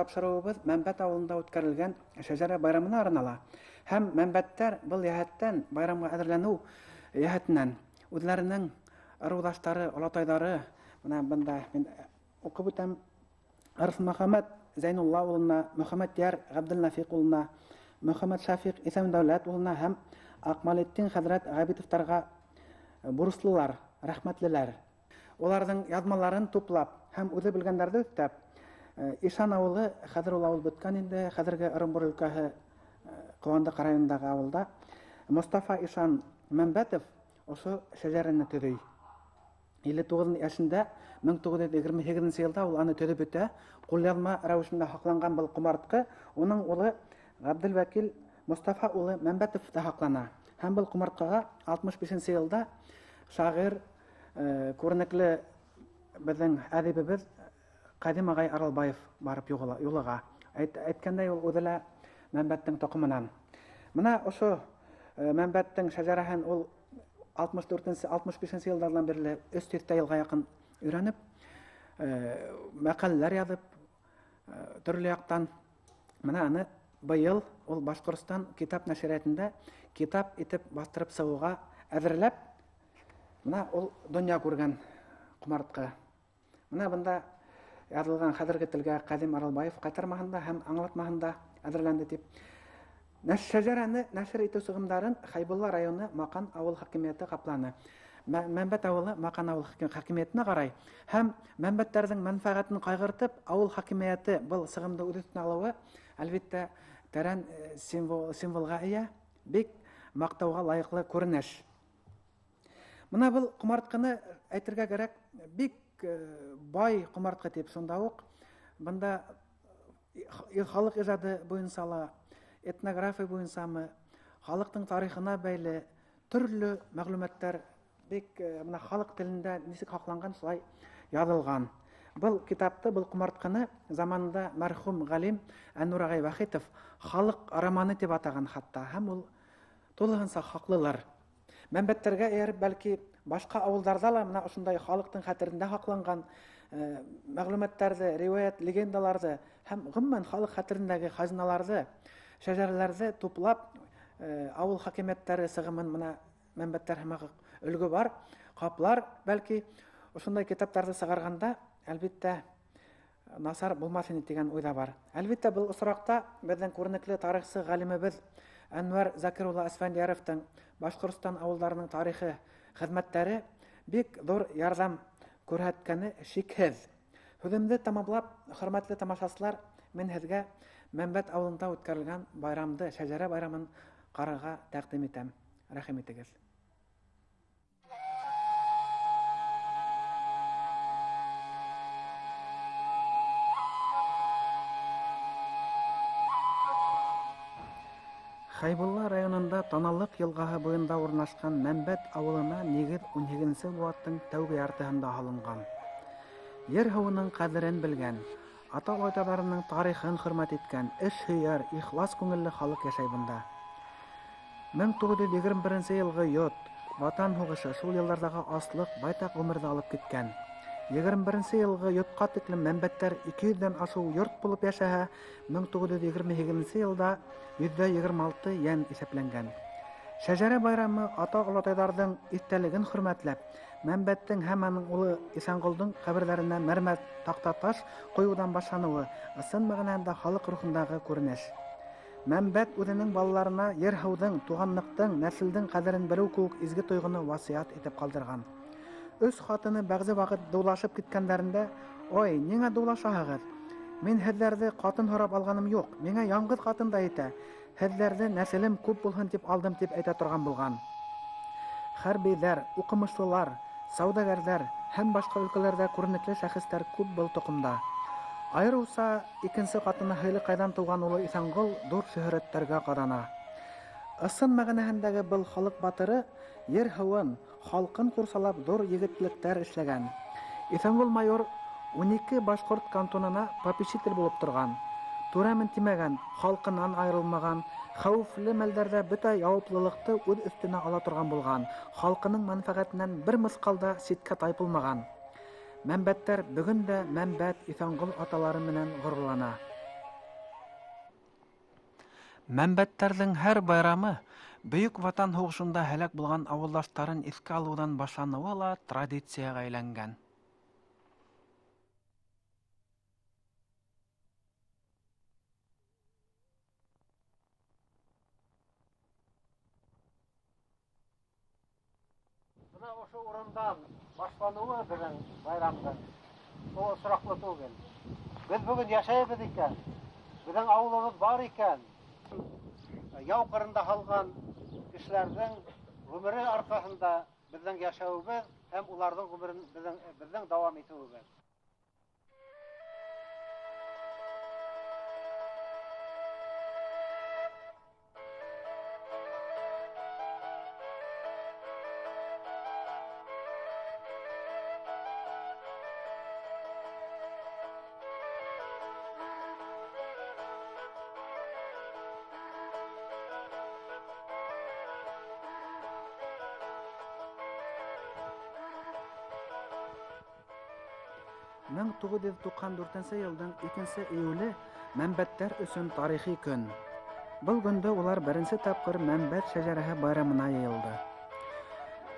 тапшыруыбыз Мәмбәт авылында үткәрелгән шәҗәрә байрамына арнала. Һәм мәмбәттәр был яһәттән байрамга әзерләнү яһәтеннән үзләренең ырыудаштары, олатайдары, менә бында мин укып үтәм, Арыф Мөхәммәд Зәйнулла улына, Мөхәммәд Яр Габделнафиқ улына, Мөхәммәд Шафиқ Исәмдәүләт улына һәм Акмалетдин хәзрәт Габитовтарга бурыслылар, рәхмәтлеләр. Оларның язмаларын туплап һәм үзе белгәннәрне үстәп, Ишан авылы, хәзер ул авыл беткән инде, хәзерге Ырымбур өлкәһе Куандык районындагы авылда Мостафа Ишан Мәмбәтов ошо шәҗәрәне төзей. 59 яшендә 1928 елда ул аны төзеп бетә. Кулъязма рәвешендә һакланган был кумарткы уның улы Габделвәкил Мустафа улы Мәмбәтовта һаклана. Һәм был кумарткага 65 елда шагыйрь, күренекле безнең әдибебез Кадим агай Аралбаев барып юлыга. Әйткәндәй, ул үзе Мәмбәттең токымынан. Менә ошо Мәмбәттең шәҗәрәһен ул 64-65 еллардан бирле 300 елга якын өйрәнеп, мәкаләләр язып, төрле яктан менә аны быел ул Башкортстан китап нәшриятында китап итеп бастырып сыгуга әзерләп, менә ул дөнья күргән кумарткы. Менә бында язылган хәзерге телгә Кадим Аралбаев кайтармаһында һәм аңлатмаһында әзерләнде дип. Шәҗәрәне нәшр итү сыгымдарын Хайбулла районы Макан авыл хакимияте капланы. Мәмбәт авылы Макан авыл хакимиятенә карай һәм мәмбәттәрнең мәнфәгатен кайгыртып, авыл хакимияте был сыгымды үз өстенә алуы әлбәттә тәрән символга ия, бик мактауга лаеклы күренеш. Менә был кумартканы әйтергә кирәк, бик бай кумартка дип шунда ук. Бында халык иҗады буенча ла, этнография буенчамы, халыктың тарихына бәйле төрле мәгълүматлар бик менә халык телендә ничек хакланган шулай язылган. Был китапты, был кумартканы заманында мәрхүм галим Әннур агай Вахитов халык романы дип атаган хатта, һәм ул тулыгынча хаклылар. Мәмбәттәргә эйәреп, бәлки башка авылларда ла менә ошондай халыктың хәтерендә хакланган мәгълүматларны, риваят, легендаларны һәм гомумән халык хәтерендәге хазиналарны, шәҗәрәләрне туплап, авыл хакимиятләре сыгымын менә мәмбәттәр һәм өлгө бар, каплар, бәлки ошондай китапларны сыгарганда, әлбәттә насар булмасын дигән уйда бар. Әлбәттә бу осракта безнең күренекле тарихчы галимебез Әнвәр Закирулла Әсфәндияровтың Башкортстан авылларының тарихи хезмәтләре бик зур ярдәм күрсәткәне шикһез. Хүземде тамамлап, хөрмәтле тамашачылар, мин һезгә Мәмбәт авылында үткәрелгән байрамды, шәҗәрә байрамын карарга тәкъдим итәм. Рәхим итегез. Хайбулла районында Таналык елгаһы буенда урнашкан Мәмбәт авылына нигез 18-нче буаттың тәүге яртыһында һалынган. Ер һавының кадерен белгән, ата-байталарының тарихын хөрмәт иткән, эш һөяр, ихлас күңелле халык яшәй бында. 1921 елгы йот, Ватан һугышы шул еллардагы аслык байтак гомерне алып киткән. 21 елгы йотка тиклем мәмбәттәр 200дән ашу йорт булып яшәһә, 1928 елда 126 ян исәпләнгән. Шәҗәрә байрамы ата-олатайларның истәлеген хөрмәтләп, Мәмбәттең һәм аның улы Исәнголдың каберләренә мәрмәр тактаташ куюдан башлануы ысын мәгънәдә халык рухындагы күренеш. Мәмбәт үзенең балаларына ер-һауның, туганлыктың, нәселдең кадерен белү күк изге тойгыны васыят итеп калдырган. Үз хатыны бәгъзе вакыт дулашып киткәннәрендә, "Ой, нигә дулашаһыгыз? Мин һезләрне катын һорап алганым юк. Миңа яңгыз катын да итә. Һезләрне нәселем күп булһын дип алдым" дип әйтә торган булган. Хәрбиләр, укымышлылар, саудагәрләр һәм башка өлкәләрдә күренекле шәхесләр күп был токымда. Айрылса, икенче катына Һыйлыкайдан туган улы Исәнгол зур шөһрәттәргә карана. Ысын мәгънәһендәге был халык батыры ер-һавын, халкын курсалап зур егетлектәр эшләгән. Исәнгол майор 12 Башкорт кантонына попечитель булып торган. Турамын тимәгән, халкынан айрылмаган, хәвефле мәлдәрдә бөтә яуаплылыкты үз өстенә ала торган булган, халкының мәнфәгатеннән бер мыскалда ситкә тайпылмаган. Мәмбәттәр бүген дә Мәмбәт Исәнгол аталары менән горурлана. Мәнбәттәрҙең һәр байрамы Бөйөк Ватан һуғышында һәләк булған ауылдаштарын иҫкә алыуҙан башланыуы ла традицияға әйләнгән. Бына ошо урындан башлануы безнең байрамдың ул осраклы түгел. Без бүген яшәйбез икән. Безнең авылыбыз бар икән. Яу кырында һалган кешеләрнең гомере аркасында безнең яшәүбез һәм уларның гомерен безнең дәвам итүебез. Мең 1994 елның 2 июле мәнбәттәр өсөн тарихи көн. Был көндә улар беренче тапкыр мәнбәт шәҗәрәһе байрамына йыелды.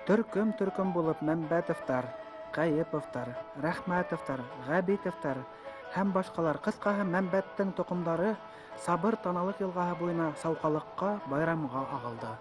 Төркем булып Мәнбәтовтар, Кайыповтар, Рәхмәтовтар, Габитовтар һәм башкалар, кыскаһы Мәнбәттең токымдары Сабыр Таналык елгаһы буена саукалыкка, байрамга агылды.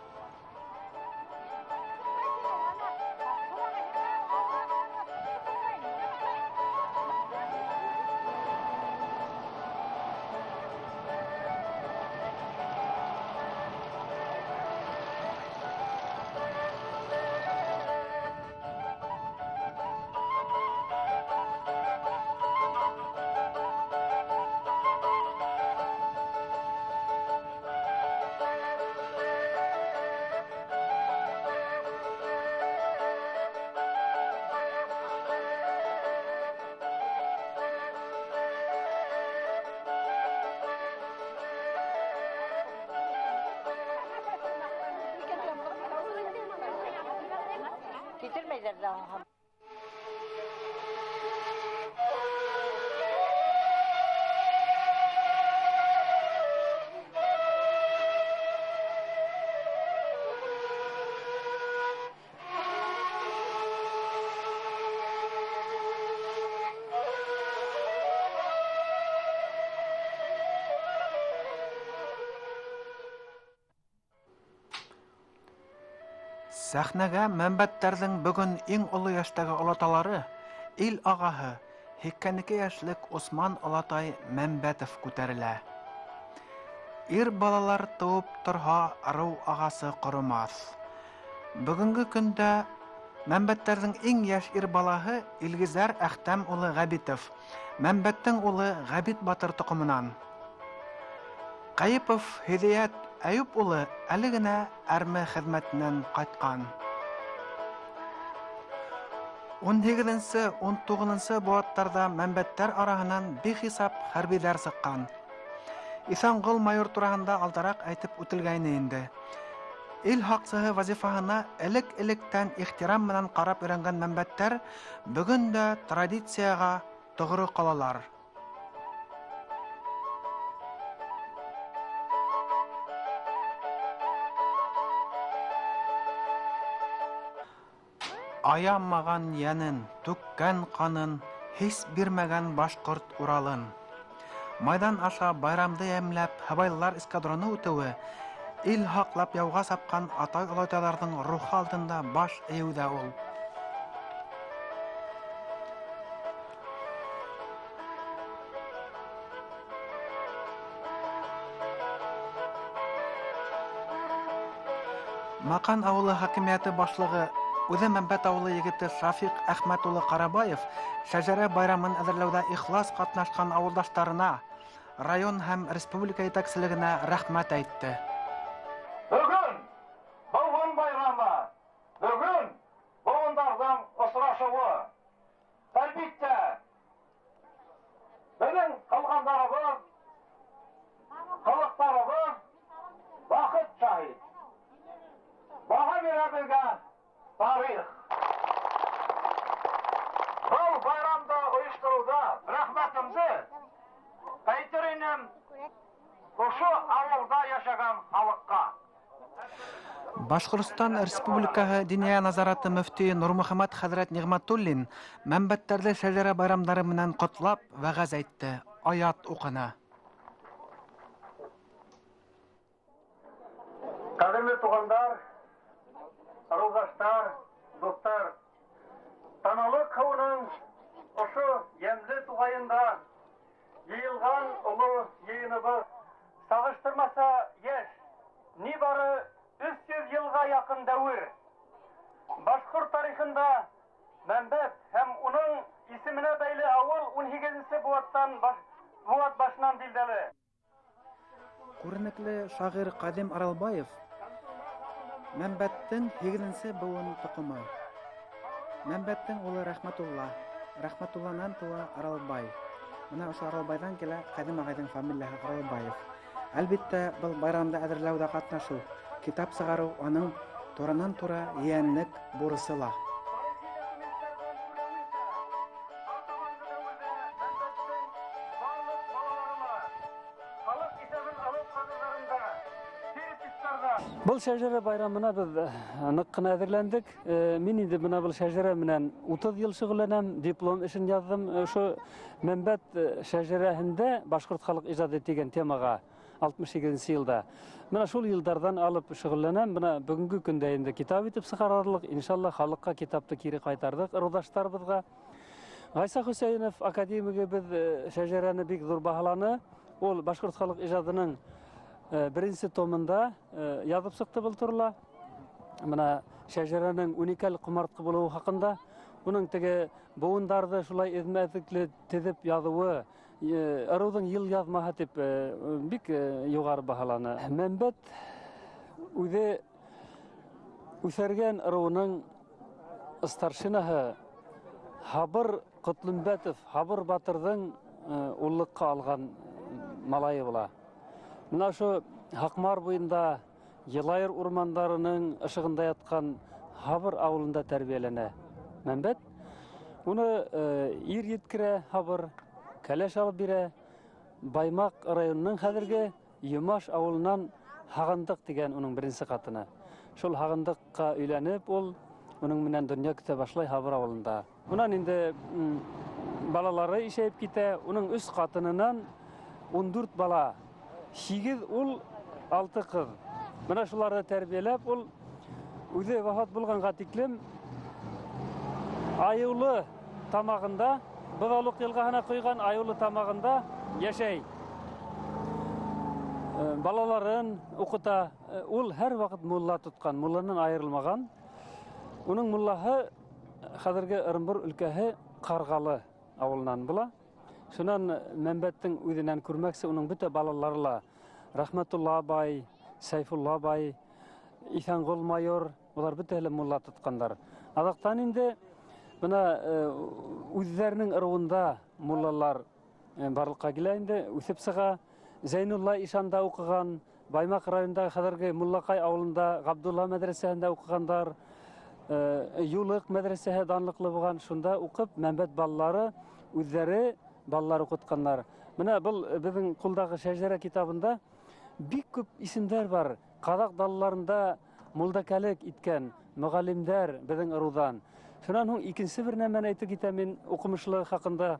Getirmeyler daha. Сәхнәгә Мәнбәттәрҙең бөгөн иң оло яшьтәге олаталары, ил ағаһы, 82 йәшлек Усман олатай Мәнбәтов күтәрелә. Ир балалар тыуып торһа, ырыу ағасы ҡоромаҫ. Бөгөнгө көндә Мәнбәттәрҙең иң йәш ир балаһы Илгизәр Әхтәм улы Ғәбитов, Мәнбәттең улы Ғәбит Батыр тоҡомонан. Ҡайыпов Һиҙиәт Әйүп улы әле генә әрме хеҙмәтенән ҡайтҡан. 18-19 быуаттарҙа Мәнбәттәр араһынан бихисап хәрбиҙәр сыҡҡан. Иҫәнғол майор тураһында алдараҡ әйтеп үтелгәйне инде. Ил һаҡсыһы вазифаһына элек-электән ихтирам менән ҡарап өйрәнгән Мәнбәттәр бөгөн дә традицияға тоғро ҡалалар. Аяммаған йәнен, түккән ҡанын, һис бирмәгән башҡорт Уралын. Майдан аша байрамды йәмләп, һыбайлылар эскадроны үтеүе, ил һаҡлап яуға сапҡан атай-олатайҙарҙың рухы алдында баш эйеүҙә ул. Маҡан ауылы хакимиәте башлығы үҙе Мәнбәт ауылы егете Шафиҡ Әхмәт улы Ҡарабаев шәжәрә байрамын әҙерләүҙә ихлас ҡатнашҡан ауылдаштарына, район һәм республика етәкселегенә рәхмәт әйтте. Бөгөн быуын байрамы, бөгөн быуындарҙың осрашыуы. Әлбиттә, беҙҙең ҡылғандарыбыҙ, ҡылыҡтарыбыҙ ваҡыт шаһит. Баһа бирә беҙгә тарих. Был байрамды ойоштороуҙа рәхмәтемде әйтер инем Ошо авылда яшаган халыкка. Башкортстан Республикаһы Диния назараты мөфти Нурмөхәммәд хәзрәт Нигъмәтуллин мәнбәттәрдә шәҗәрә байрамнары менән котлап вәгазь әйтте. Аят укына. Кадерле тугандар, аралдаштар, достар, таналык хауның ошо ямлы тугайында йыелган улы йыйыныбыз сагыштырмаса яшь, нибары 300 елга якын дәвер. Башкорт тарихында Мәмбәт һәм уның исеменә бәйле авыл 18-нче буат башынан билдәле. Күренекле шагыйрь Кадим Аралбаев Мәнбәттең 8-нче буын тукымы. Мәнбәттең улы Рәхмәтулла. Рәхмәтулланан туа Аралбай. Менә ошо Аралбайдан килә Кадим агайның фамилияһы Аралбаев. Әлбәттә, был байрамда әзерләүдә катнашу, китап сыгару аның туранан-тура yeğenlik бурысыла. Бұл шәжәрә байрамына біз нык кына әзерләндек. Мин инде менә бұл шәжәрә менән 30 ел шөгыльләнәм, диплом эшен яздым. Ошо Мәнбәт шәжәрәһендә башкорт халык иҗат итгән темага 68-нче елда. Менә шул елдардан алып шөгыльләнәм. Менә бүгенге көндә инде китап итеп сыгарарлык. Иншалла халыкка китапты кире кайтардык ырдаштарыбызга. Гайса Хөсәйнов академигыбыз шәжәрәне бик зур баһаланы. Ул башкорт халык иҗатының birinci tomunda yazıp çıktı bu turla. Mana şejerenin unikal kumartkı buluğu hakkında. Bunun tege boğundardı şulay ezmezlikli tezip yazığı, arudun yıl yazma hatip bik yukarı bahalanı. Мәнбәт üze üsergen arudun starşinahı Habır Kutlumbetov, Habır Batır'ın ulluqqa algan malayı bula. Мына шу Хакмар буенда Елайыр урмандарының ышыгында яткан Хабыр авылында тәрбияләнә. Мәнбәт уны ир еткерә Хабыр, кәләш алып бирә. Баймак районының хәзерге Юмаш авылынан Хагындык дигән уның беренче катыны. Шул Хагындыкка өйләнеп, ул уның менән дөнья көтә башлай Хабыр авылында. Унан инде балалары ишәеп китә, уның үз катынынан 14 бала. 8 ул 6 кыз. Менә шуларны тәрбияләп, ул үзе вафат булганга тиклем Аюлы тамагында, Быдалык елгаһына куйган Аюлы тамагында яшәй. Балаларын укыта. Ул һәр вакыт мулла тоткан, мулланнан айрылмаган. Уның муллаһы хәзерге Ырымбур өлкәһе Каргалы авылынан була. Шунан Мәнбәттең үҙенән күрмәксе уның бөтә балалары ла Рәхмәтулла бай, Сайфулла бай, Исәнгол майор, улар бөтәһе мулла тоткандар. Адактан инде менә үзләренең ырыуында муллалар барлыкка килә инде, үсеп сыга. Зәйнулла Ишанда укыган, Баймак районында хәзерге Муллакай авылында Габдулла мәдрәсәһендә укыгандар. Юлык мәдрәсәһе данлыклы булган, шунда укып Мәнбәт балалары үзләре балалар укытканнар. Менә бұл безнең кулдагы шәҗәрә китабында бик күп исемдәр бар. Казак далларында мулдакалык иткән мөгаллимдәр безнең ырудан. Шуннан һуң икенче бер нәмәне әйтеп китәм мин укымышлык хакында.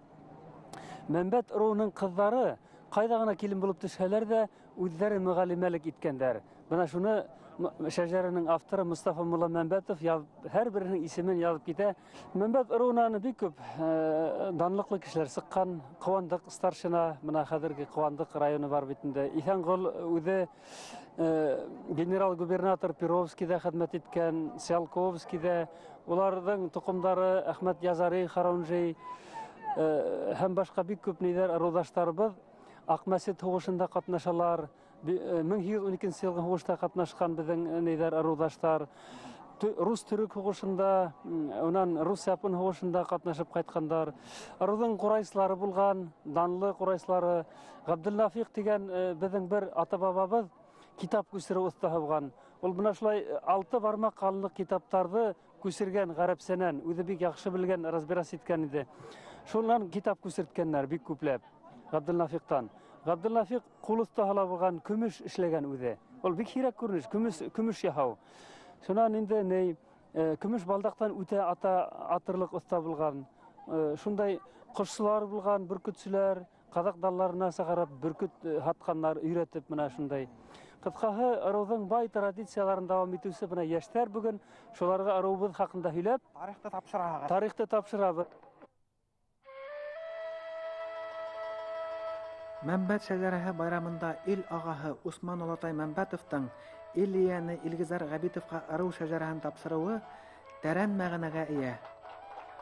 Мәнбәт ыруының кызлары кайда гына килен булып төшәләр дә үзләре мөгаллимәлек иткәннәр. Менә шуны шәҗәрәнең авторы Мустафа Мулла Мәнбәтов һәр беренең исемен язып китә. Мәнбәт ыруынан бик күп данлыклы кешеләр сыккан. Куандык старшина, менә хәзерге Куандык районы бар бит инде. Исәнгол үзе генерал-губернатор Перовскийда хезмәт иткән, Сялковскийда, уларның тукымдары Әхмәт Язари, Хараунжи һәм башка бик күп нидер ырудаштарыбыз Акмәсет һугышында катнашалар. 1912 елгы һугышта катнашкан безнең нидер ырудаштар. Рус-төрек һугышында, унан рус-япон һугышында катнашып кайткандар. Ыруның курайсылары булган, данлы курайсылары Габдулнафик дигән безнең бер ата-бабабыз китап күсерү устаһы булган. Ул менә шулай 6 бармак калынлык китаптарды күсергән гарәпсәнән, үзе бик яхшы белгән, разбирас иткән иде. Шуннан китап күсерткәннәр бик күпләп Габдулнафиктан. Габдуллафик кулуста халабылган күмүш эшләгән үзе. Ул бик кирәк күренеш, күмүш яһау. Шуннан инде ней күмүш балдактан үтә атырлык оста булган. Шундай кошчылар булган, бүркүтчеләр, казак далларына сагарып бүркүт хатканнар өйрәтеп менә шундай. Кыскаһы, Арудың бай традицияларын дәвам итүсе менә яшьләр бүген шуларга Арубыз хакында һөйләп, тарихты тапшырабыз. Мәмбәт шәҗәрәһе байрамында ил агаһы Усман Олатай Мәмбәтовтың ил ияне Илгизар Габитовка ыру шәҗәрәһен тапшыруы тәрән мәгънәгә ия.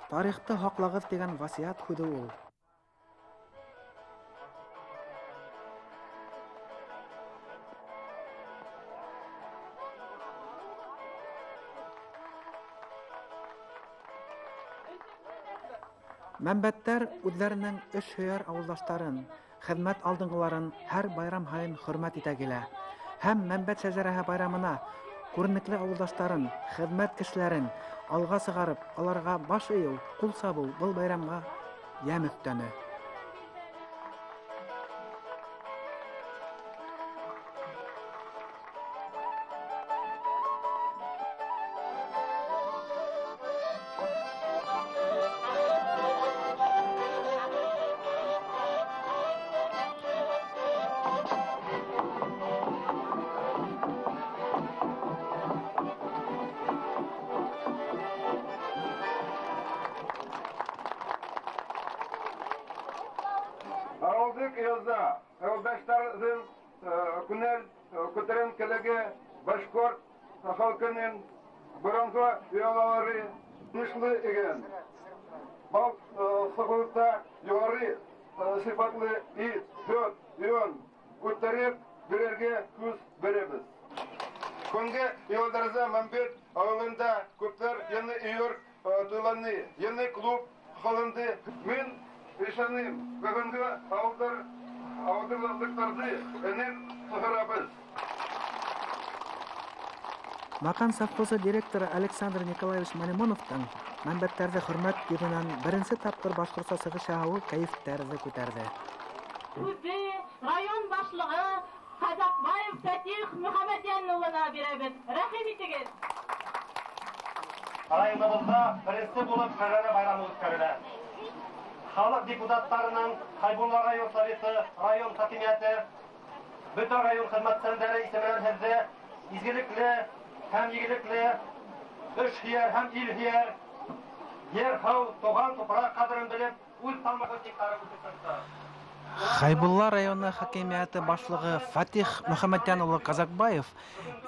Тарихты һаклагыз дигән васыят һүзе ул. Мәмбәттәр үзләренең эш һөяр авылдаштарын, хезмәт алдынгыларын һәр байрам һайын хөрмәт итә килә. Һәм Мәмбәт шәҗәрәһе байрамына күренекле авылдаштарын, хезмәт кешеләрен алга сыгарып, аларга баш ыю, кул сабу был байрамга ям өстәне. Аралдык язда, авылдаштарның күнәл күтәренкелеге башкорт халкының борынгы ялалары нышлы икән. Бал сыгылта югары сыйфатлы ит, сөт, юн күтәреп бирергә күз беребез. Күнгә ялдарда Мәмбәт авылында күпләр яны өйр туйланы, яны клуб халынды. Мин ишаным, бүгенге авылдырлыктарды энем сыгырабыз. Макан совхозы директоры Александр Николаевич Малимоновтың Мәмбәттәрҙе хөрмәт йөҙөнән беренсе тапҡыр башҡортса сығыш яһауы кәйефтәрҙе күтәрҙе. Үҙе район башлығы Казакбаев Фәтих Мөхәммәтйән улына бирәбез. Рәхим итегез. Районыбызда беренсе булып шәҗәрә байрамы үткәрелә. Халык депутаттарының Хайбулла район советы, район хакимияте, бөтен район хезмәткәрләре исеменнән һеҙҙе изгелекле һәм игелекле эш һөяр һәм ил һөяр, ер-һыу, туған тупрак ҡәҙерен белеп, үҙ салмаҡлыҡтары үтеп. Хайбулла районы хакимияты башлығы Фатих Мөхәммәтйән улы Казакбаев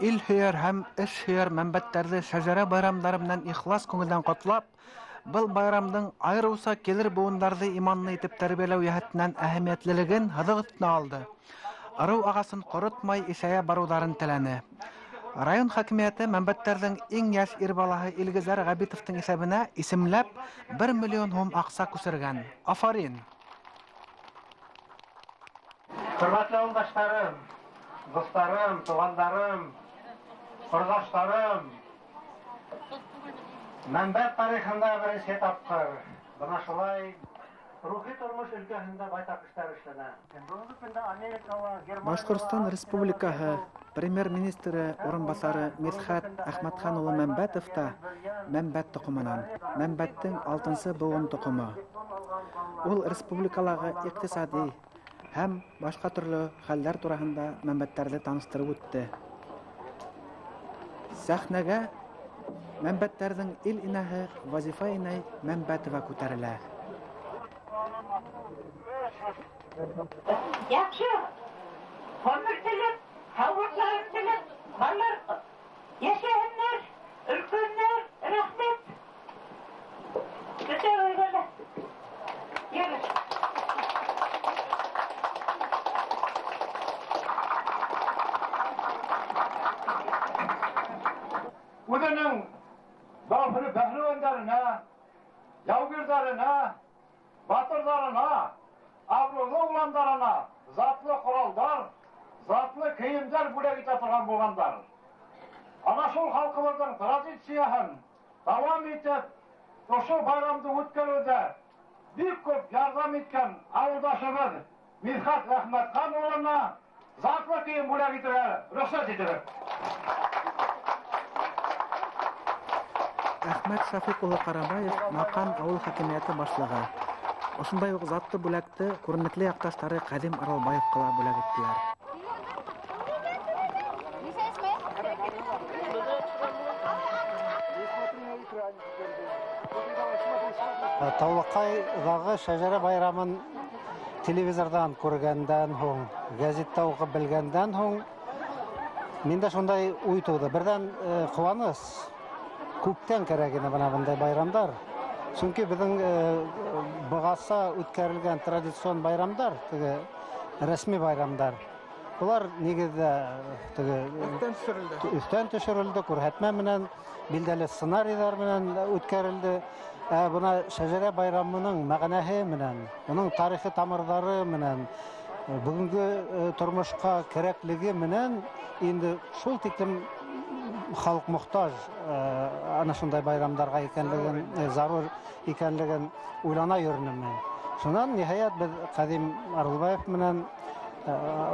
ил һөяр һәм эш һөяр мәмбәттәрҙе шәжәрә байрамдары менән ихлас күңелдән ҡотлап, был байрамдың айырыуса килер быуындарҙы иманлы итеп тәрбиәләү йәһәтенән әһәмиәтлелеген һыҙыҡ өҫтөнә алды. Ырыу ағасын ҡоротмай ишәйә барыуҙарын теләне. Район хакимияты мәмбәттәрҙең иң йәш ир балаһы Илгизар Габитовтың исәбенә исемләп 1 миллион һум аҡса күсергән. Афарин! Хөрмәтле авылдаштарым, дуҫтарым, туғандарым, ҡорҙаштарым, Мәмбәт тарихында беренсе тапҡыр бына шулай рухи тормош өлкәһендә байтаҡ эштәр эшләнә. Бүгенге көндә Америкала, Германия, Башҡортостан Республикаһы Премьер-министры урынбасары Мидхәт Әхмәтхан улы Мәмбәтов та Мәмбәт тоҡомонан, Мәмбәттең 6-нсы быуын тоҡомо. Ул республикалағы иҡтисади һәм башҡа төрлө хәлдәр тураһында мәмбәттәрҙе таныштырып үтте. Сәхнәгә мәмбәттәрҙең ил инәһе Вазифа инәй Мәмбәтова күтәрелә. Яҡшы, ғүмер телеп, һаулыҡлы телеп, балалар йәшәһендәр, өлкәндәр, рәхмәт. Көтә ойғаны. Йөрөш. Үҙенең дафыры бәһлеүәндәренә, яугирҙарына, батырҙарына, абруйлы уғландарына затлы ҡоралдар, затлы кейемдәр бүләк итә торған булғандар. Ана шул халҡыбыҙҙың традицияһын дауам итеп, ошо байрамды үткәреүҙә бик күп ярҙам иткән ауылдашыбыҙ Мидхат Рахматхан улына затлы тыйым бүләк итәргә рөхсәт итегез. Әхмәт Шафик улы Карабаев Макан авыл хакимияте башлыгы. Ошондай ук затты бүләкте күренекле якташтары Кадим Аралбаевка бүләк иттеләр. Таулыкайдагы шәҗәрә байрамын телевизордан күргәндән һуң, газетта укып белгәндән һуң, миндә шундай уй туды. Бердән куаныч, күптән кирәк иде менә бундай байрамдар. Чөнки безнең быгаса үткәрелгән традицион байрамдар, теге рәсми байрамдар. Булар нигездә теге үстән төшерелде, күрһәтмә менән, билдәле сценарийлар менән үткәрелде. Бuna şəcərə bayramının məğənəhi menən, onun tarixi tamırları menən, bugünkü turmuşqa kərəkligi menən indi şul tikim xalq muhtaç ana şunday bayramlarga ekenligin, zarur ekenligin uylana yürünüm men. Şundan nihayet biz Kadim Aralbayev menən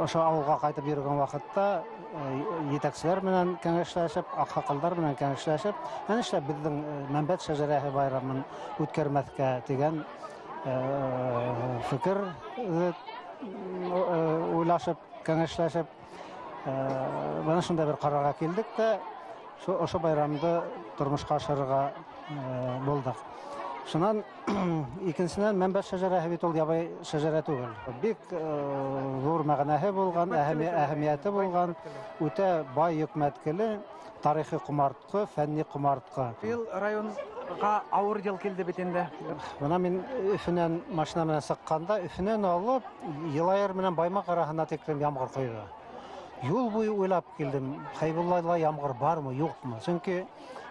oşo avulga qaytып йөргән вакытта yetakçiler менән кәңәшләшеп, аксакалдар менән кәңәшләшеп, әнә безнең Мәнбәт шәҗәрәһе байрамын үткәрмәскә дигән фикер уйлашып, кәңәшләшеп, менә шунда бер карарга килдек тә, ошо байрамды тормышка ашырырга булдык. Шуннан икенчедән Мәнбәт шәҗәрәһе бит ул ябай шәҗәрә түгел. Бик зур мәгънәһе булган, әһәмияте булган, үтә бай йөкмәткеле, тарихи кумарткы, фәнни кумарткы. Быел районга авыр ел килде бит инде. Менә мин Өфөннән машина менән сыкканда, Өфөннән алып, Елайыр менән Баймак араһына тиклем ямгыр койды. Юл буе уйлап килдем, Хайбуллайда ямгыр бармы, юкмы? Чөнки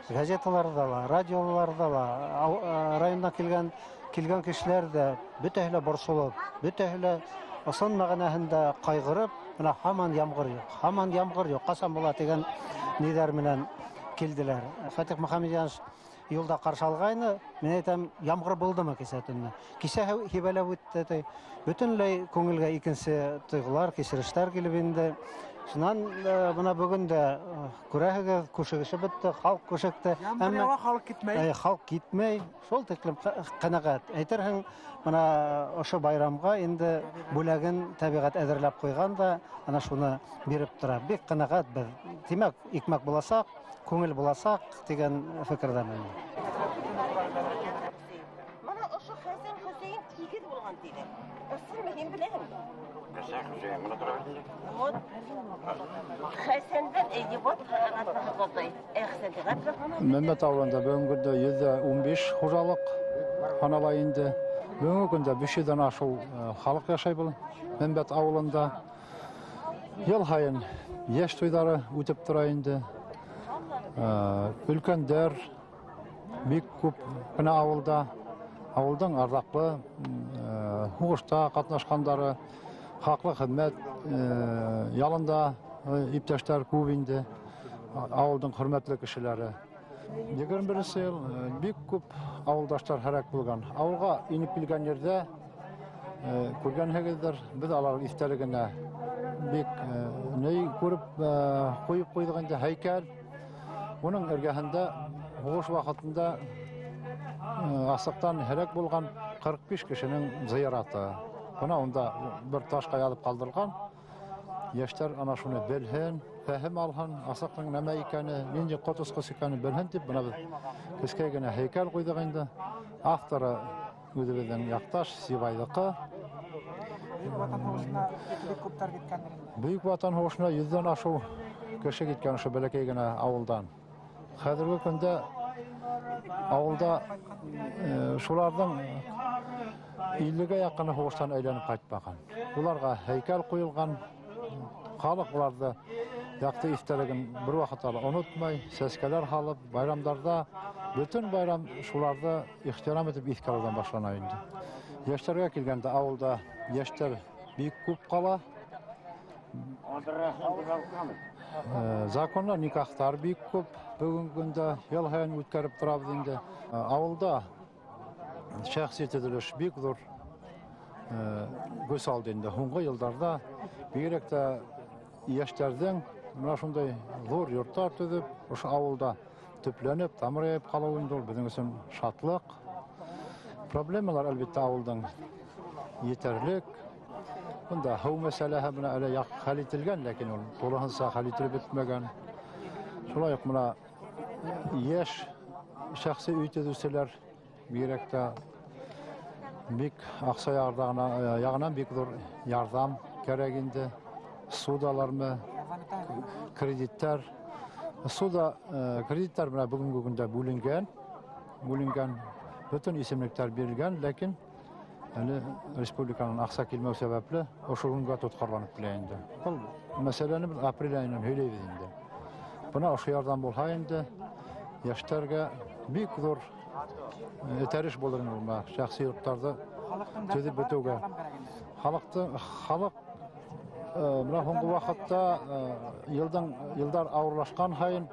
газеталарда ла, радиоларда ла, райондан килгән кешеләр дә бөтәһе борсылып, бөтәһе асан мәгънәһендә кайгырып, менә һаман ямгыр юк, касан була дигән нидәр менән килделәр. Фатих Мөхәммәдиянович юлда каршы алгайны, мен әйтәм, ямгыр булдымы кисә төнне? Кисә һибәләп үтте, бөтенләй күңелгә икенче тойгылар, кичерештәр килеп инде. Шуннан бuna бүген дә күрәһегез, күшегеше бетте, халык күшекте. Әмма халык китмәй. Халык китмәй, шул тиклем канәгать. Әйтерһең, менә ошо байрамга инде бүләген табигать әзерләп куйган да, ана шуны биреп тора. Бик канәгать без. Димәк, икмәк буласак, күңел буласак дигән фикердәмен. Mana ошо Хәсән Хөсәен тигез булган диде. Ысыр мин беләм. Мәмәт авылында бүгінгі күнде 115 хужалык ханалай инде. Бүгінгі күнде 500-дән ашу халык яшай бұл Мәмәт авылында. Ел сайын яшь туйлары үтеп тора инде. Өлкәндәр бик күп кына авылда, авылдың ардаклы хугышта катнашкандары, хаклы хезмәт ялында иптәштәр күп инде, авылдың хөрмәтле кешеләре. 21 ел бик күп авылдаштар хәрәк булган. Авылга инеп килгән ердә күргәнһегездер, без алар истәлегенә бик ней күреп куеп куйдык инде һәйкәл. Буның эргәһендә хугыш вакытында асыктан хәрәк булган 45 кешенең зыяраты. Бuna onda bir taşqa yazıp kaldırgan. Yaşlar ana şunu bilhin, fəhim alhan, asaqның nəmə ikəni, ninci qotusqıs ikəni bilhin deyib, buna biz kiskəygənə heykəl qoyduq indi. Avtarı özümüzdən yaqtaş, Sivaylıqı. Büyük Vatan Hoşuna 100-dən aşu kişi gitken şu bələkeygənə avuldan. Hədirgi gündə avulda şulardan 50-ге якын hoştan aylanıp qaytmagan. Bularga heykal qoyulgan, xalq bulardı yaktı iftarligin bir vaqtlar unutmay, seskeler halıp, bayramlarda bütün bayram şularda ihtiram edip iftarlardan başlanaydı. Yaşlarga kelgende avulda yaşlar büyük köp qala. Zakonlar nikahlar büyük köp. Bugün günde yıl hayın ötkərib turabız indi. Avulda şəxsi ediliş büyük zor. göz aldı indi. Hunga yıllarda bigirek de yaşlardan mına şunday zor yurtlar tüzüp, oşu avulda tüplenip, tamırayıp kalıp indi. Bizim için şatlık. Problemalar elbette avuldan yeterlik. Bunda hav mesele buna öyle yak halitilgen, lakin ol dolahınsa halitilip bitmegen. Şolay yok buna yaş şahsi üytedüseler bigirek de bik aksa yağınan bik zor yardım gerekindi. Sudalar mı, kreditler. Suda kreditler buna bugünkü günde bölüngen bütün isimlikler verilgen, lakin yani Respublikanın aksa kilmeu sebeple oşu günge tutkarlanıp bileyindi. Bu meseleni biz april ayının höyleydi. Buna oşu yardım bolhayındı. Yaşlarga bik zor eteriş bolurun olma. Şahsi yurtlarda tüzüp bütüge. Halk buna hungu vakitte yıllar ağırlaşkan hayın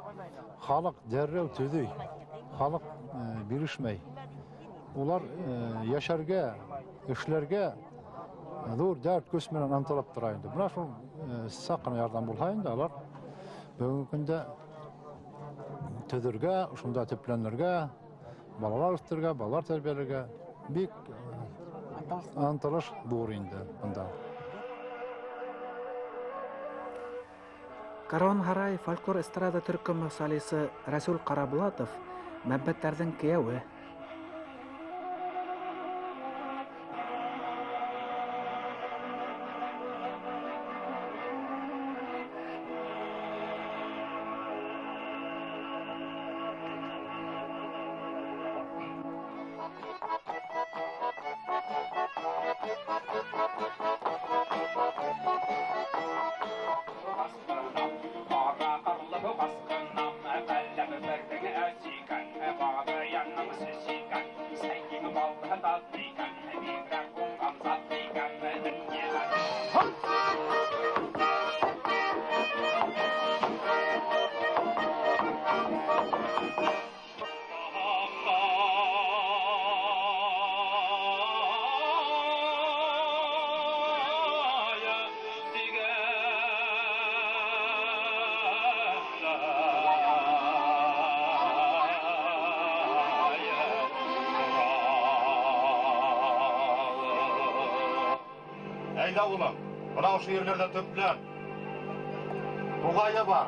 halk derrev tüzüy. Halk birişmey. Ular yaşarga, işlerge zor dert kösmenen antolap durayındı. Buna şu sakına yardım bolhayındı. Alar bugünkü günde tüdürge, şunda tüplenlerge, balalar üstürge, balalar terbiyelerge bik antolaş buğuruydu bunda. Karon Haray folklor estrada türküm solisi Rasul Qarabulatov Мәббәттәрдән кияүе. Eyda ulan, buna şu yerlerde tüplen. Buğayı var.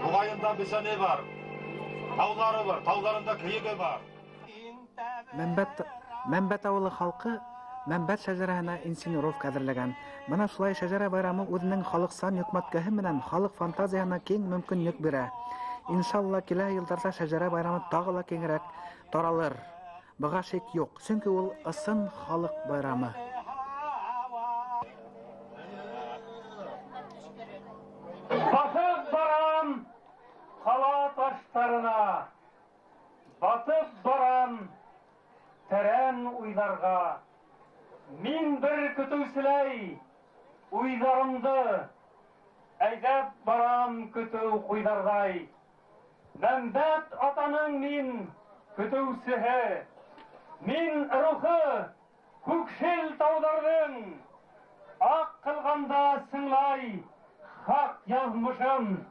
Buğayında bisani var. Tavları var, tavlarında kıyığı var. Мәмбәт авылы халкы Мәмбәт шәҗәрәһенә инсценировка әзерләгән. Менә шулай шәҗәрә байрамы үзенең халыксан йөкмәткәһе менән халык фантазиясына киң мөмкинлек бирә. Иншалла килә елларда шәҗәрә байрамы тагы ла киңрәк таралыр. Буга шик юк, чөнки ул ысын халык байрамы. Basıp baran kala taşlarına, batıp baran teren uylarga, min bir kütüsüley uylarımdı, eydep baran kütü kuylarday. Мәмбәт атаның min kütüsühe, min ruhu күкшел таудардың, ак кылганда сыңлай, hak yazmışım,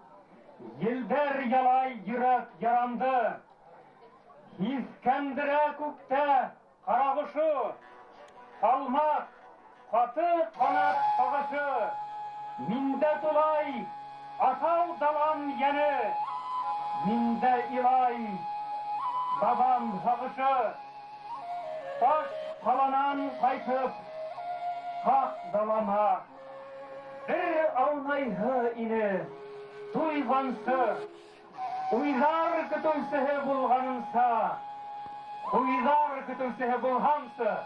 yıldır yalay yürek yarandı. İskendire kukte karagışı, salmak, katı kanat ağışı. Minde tulay, asal dalan yeni, minde ilay, babam sağışı. Taş kalanan kaytıp, hak dalama. Bir aunayhı ini, duygansı, uylar kütülsühe bulganınsa, uylar kütülsühe bulgansı,